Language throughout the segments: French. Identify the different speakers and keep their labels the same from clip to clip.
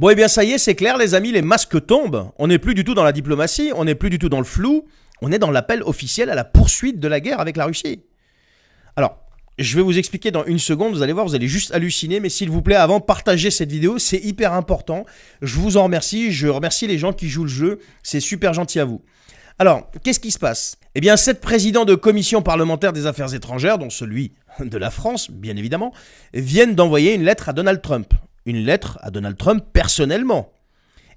Speaker 1: Bon, eh bien, ça y est, c'est clair, les amis, les masques tombent. On n'est plus du tout dans la diplomatie, on n'est plus du tout dans le flou. On est dans l'appel officiel à la poursuite de la guerre avec la Russie. Alors, je vais vous expliquer dans une seconde, vous allez voir, vous allez juste halluciner. Mais s'il vous plaît, avant, partagez cette vidéo, c'est hyper important. Je vous en remercie, je remercie les gens qui jouent le jeu. C'est super gentil à vous. Alors, qu'est-ce qui se passe? Eh bien, 7 présidents de commission parlementaire des affaires étrangères, dont celui de la France, bien évidemment, viennent d'envoyer une lettre à Donald Trump. Une lettre à Donald Trump personnellement.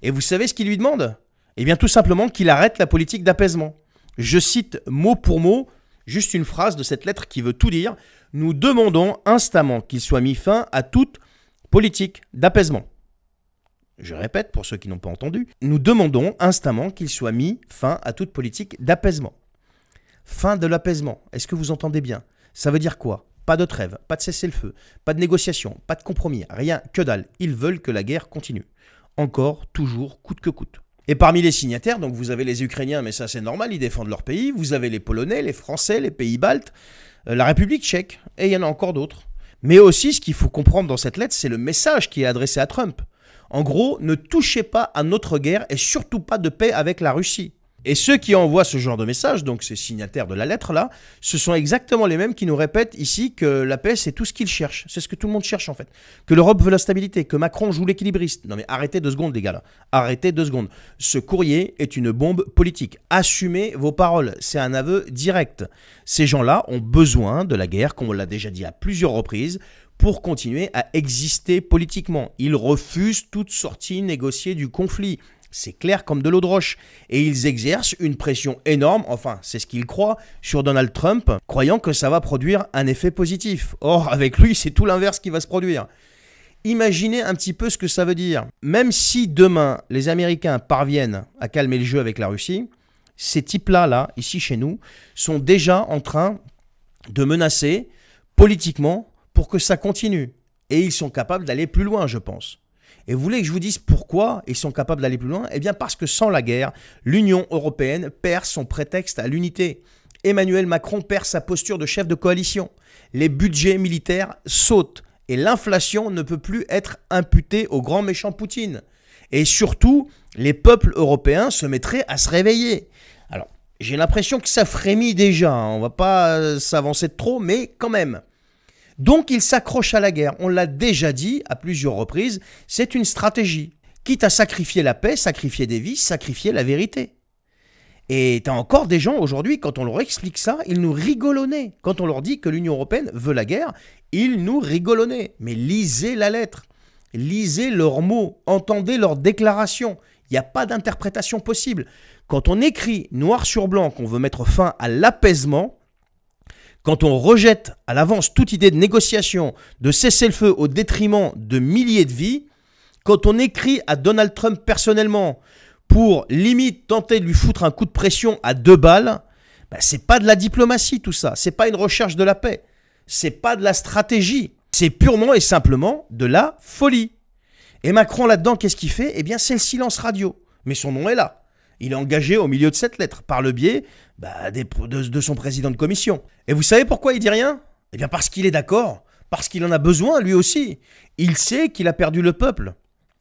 Speaker 1: Et vous savez ce qu'il lui demande? Eh bien, tout simplement qu'il arrête la politique d'apaisement. Je cite mot pour mot, juste une phrase de cette lettre qui veut tout dire. Nous demandons instamment qu'il soit mis fin à toute politique d'apaisement. Je répète pour ceux qui n'ont pas entendu. Nous demandons instamment qu'il soit mis fin à toute politique d'apaisement. Fin de l'apaisement. Est-ce que vous entendez bien? Ça veut dire quoi? Pas de trêve, pas de cessez-le-feu, pas de négociation, pas de compromis, rien, que dalle. Ils veulent que la guerre continue. Encore, toujours, coûte que coûte. Et parmi les signataires, donc vous avez les Ukrainiens, mais ça c'est normal, ils défendent leur pays. Vous avez les Polonais, les Français, les pays baltes, la République tchèque, et il y en a encore d'autres. Mais aussi, ce qu'il faut comprendre dans cette lettre, c'est le message qui est adressé à Trump. En gros, ne touchez pas à notre guerre et surtout pas de paix avec la Russie. Et ceux qui envoient ce genre de message, donc ces signataires de la lettre-là, ce sont exactement les mêmes qui nous répètent ici que la paix, c'est tout ce qu'ils cherchent. C'est ce que tout le monde cherche en fait. Que l'Europe veut la stabilité, que Macron joue l'équilibriste. Non mais arrêtez 2 secondes les gars là. Arrêtez 2 secondes. Ce courrier est une bombe politique. Assumez vos paroles. C'est un aveu direct. Ces gens-là ont besoin de la guerre, comme on l'a déjà dit à plusieurs reprises, pour continuer à exister politiquement. Ils refusent toute sortie négociée du conflit. C'est clair comme de l'eau de roche. Et ils exercent une pression énorme, enfin c'est ce qu'ils croient, sur Donald Trump, croyant que ça va produire un effet positif. Or, avec lui, c'est tout l'inverse qui va se produire. Imaginez un petit peu ce que ça veut dire. Même si demain, les Américains parviennent à calmer le jeu avec la Russie, ces types-là, là, ici chez nous, sont déjà en train de menacer politiquement pour que ça continue. Et ils sont capables d'aller plus loin, je pense. Et vous voulez que je vous dise pourquoi ils sont capables d'aller plus loin? Eh bien parce que sans la guerre, l'Union européenne perd son prétexte à l'unité. Emmanuel Macron perd sa posture de chef de coalition. Les budgets militaires sautent et l'inflation ne peut plus être imputée au grand méchant Poutine. Et surtout, les peuples européens se mettraient à se réveiller. Alors, j'ai l'impression que ça frémit déjà, hein. On ne va pas s'avancer de trop, mais quand même. Donc, il s'accroche à la guerre. On l'a déjà dit à plusieurs reprises, c'est une stratégie. Quitte à sacrifier la paix, sacrifier des vies, sacrifier la vérité. Et t'as encore des gens aujourd'hui, quand on leur explique ça, ils nous rigolent au nez. Quand on leur dit que l'Union européenne veut la guerre, ils nous rigolent au nez. Mais lisez la lettre, lisez leurs mots, entendez leurs déclarations. Il n'y a pas d'interprétation possible. Quand on écrit noir sur blanc qu'on veut mettre fin à l'apaisement, quand on rejette à l'avance toute idée de négociation, de cessez-le-feu au détriment de milliers de vies, quand on écrit à Donald Trump personnellement pour limite tenter de lui foutre un coup de pression à 2 balles, ben c'est pas de la diplomatie tout ça, c'est pas une recherche de la paix, c'est pas de la stratégie, c'est purement et simplement de la folie. Et Macron là-dedans, qu'est-ce qu'il fait? Eh bien c'est le silence radio, mais son nom est là. Il est engagé au milieu de cette lettre, par le biais de son président de commission. Et vous savez pourquoi il dit rien? Eh bien parce qu'il est d'accord, parce qu'il en a besoin lui aussi. Il sait qu'il a perdu le peuple.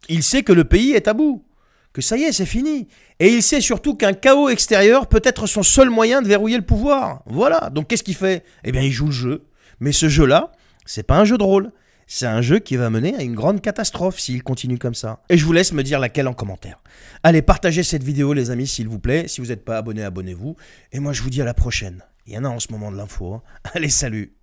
Speaker 1: Il sait que le pays est à bout, que ça y est, c'est fini. Et il sait surtout qu'un chaos extérieur peut être son seul moyen de verrouiller le pouvoir. Voilà, donc qu'est-ce qu'il fait? Eh bien il joue le jeu. Mais ce jeu-là, c'est pas un jeu de rôle. C'est un jeu qui va mener à une grande catastrophe s'il continue comme ça. Et je vous laisse me dire laquelle en commentaire. Allez, partagez cette vidéo les amis s'il vous plaît. Si vous n'êtes pas abonné, abonnez-vous. Et moi je vous dis à la prochaine. Il y en a en ce moment de l'info. Hein. Allez, salut!